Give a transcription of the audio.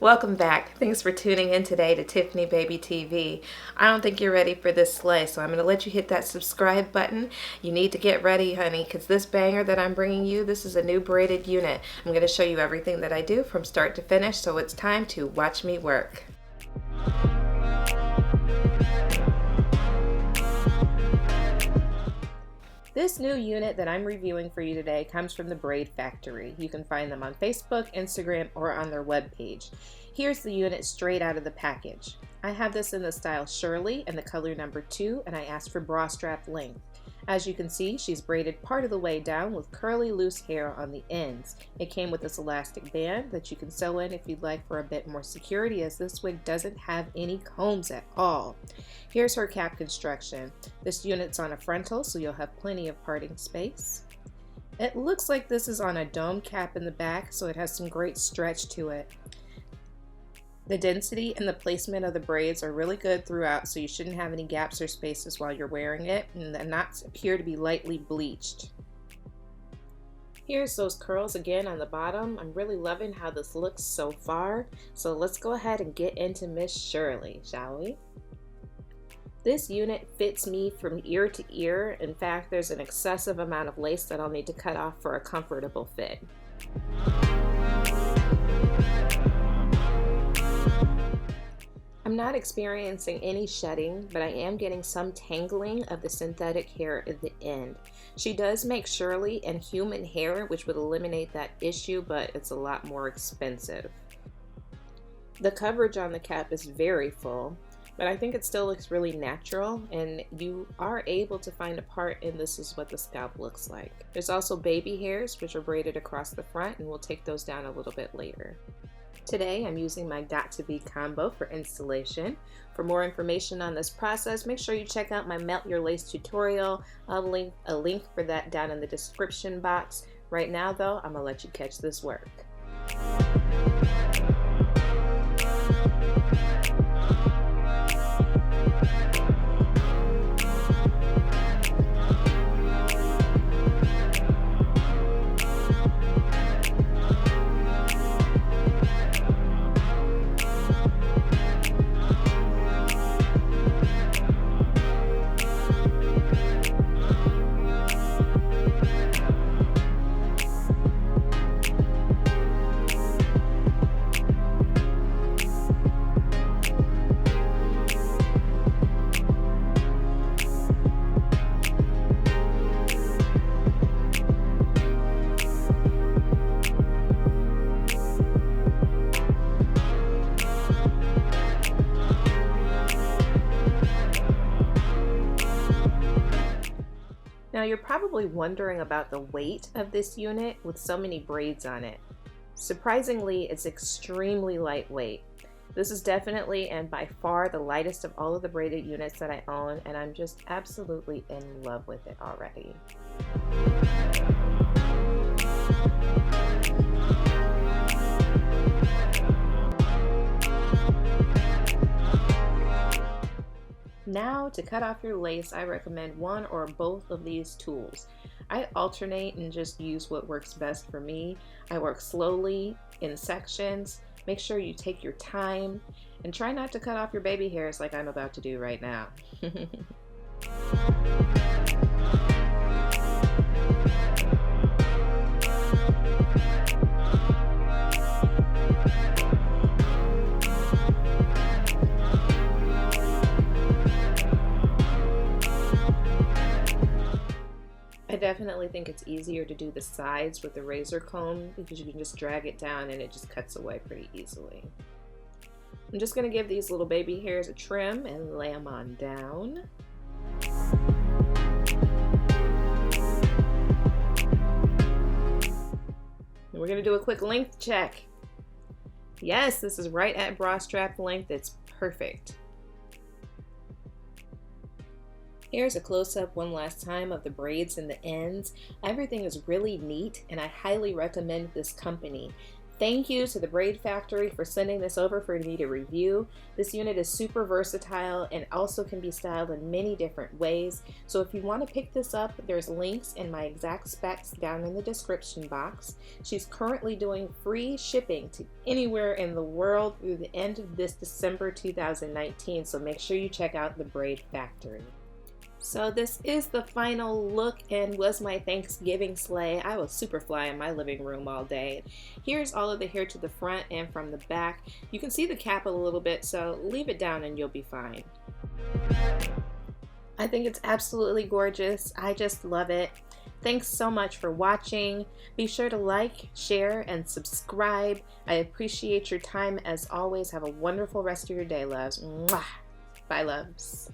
Welcome back. Thanks for tuning in today to Tiffany Baby TV. I don't think you're ready for this slay, so I'm going to let you hit that subscribe button. You need to get ready, honey, because this banger that I'm bringing you, this is a new braided unit. I'm going to show you everything that I do from start to finish, so it's time to watch me work. This new unit that I'm reviewing for you today comes from the Braid Factory. You can find them on Facebook, Instagram, or on their webpage. Here's the unit straight out of the package. I have this in the style Shirley and the color number 2, and I asked for bra strap length. As you can see, she's braided part of the way down with curly loose hair on the ends. It came with this elastic band that you can sew in if you'd like for a bit more security, as this wig doesn't have any combs at all. Here's her cap construction. This unit's on a frontal, so you'll have plenty of parting space. It looks like this is on a dome cap in the back, so it has some great stretch to it. The density and the placement of the braids are really good throughout, so you shouldn't have any gaps or spaces while you're wearing it, and the knots appear to be lightly bleached. Here's those curls again on the bottom. I'm really loving how this looks so far, so let's go ahead and get into Miss Shirley, shall we? This unit fits me from ear to ear. In fact, there's an excessive amount of lace that I'll need to cut off for a comfortable fit. I'm not experiencing any shedding, but I am getting some tangling of the synthetic hair at the end. She does make Shirley and human hair, which would eliminate that issue, but it's a lot more expensive. The coverage on the cap is very full, but I think it still looks really natural, and you are able to find a part, and this is what the scalp looks like. There's also baby hairs, which are braided across the front, and we'll take those down a little bit later. Today I'm using my Got To Be combo for installation. For more information on this process, make sure you check out my Melt Your Lace tutorial. I'll link a link for that down in the description box. Right now though, I'm gonna let you catch this work. Now you're probably wondering about the weight of this unit with so many braids on it. Surprisingly, it's extremely lightweight. This is definitely and by far the lightest of all of the braided units that I own, and I'm just absolutely in love with it already. Now, to cut off your lace, I recommend one or both of these tools. I alternate and just use what works best for me. I work slowly in sections. Make sure you take your time and try not to cut off your baby hairs like I'm about to do right now. I definitely think it's easier to do the sides with the razor comb because you can just drag it down and it just cuts away pretty easily. I'm just going to give these little baby hairs a trim and lay them on down. And we're going to do a quick length check. Yes, this is right at bra strap length. It's perfect. Here's a close-up one last time of the braids and the ends. Everything is really neat, and I highly recommend this company. Thank you to the Braid Factory for sending this over for me to review. This unit is super versatile and also can be styled in many different ways. So if you want to pick this up, there's links in my exact specs down in the description box. She's currently doing free shipping to anywhere in the world through the end of this December 2019. So make sure you check out the Braid Factory. So this is the final look and was my Thanksgiving sleigh. I was super fly in my living room all day. Here's all of the hair to the front and from the back. You can see the cap a little bit, so leave it down and you'll be fine. I think it's absolutely gorgeous. I just love it. Thanks so much for watching. Be sure to like, share, and subscribe. I appreciate your time as always. Have a wonderful rest of your day, loves. Mwah! Bye, loves.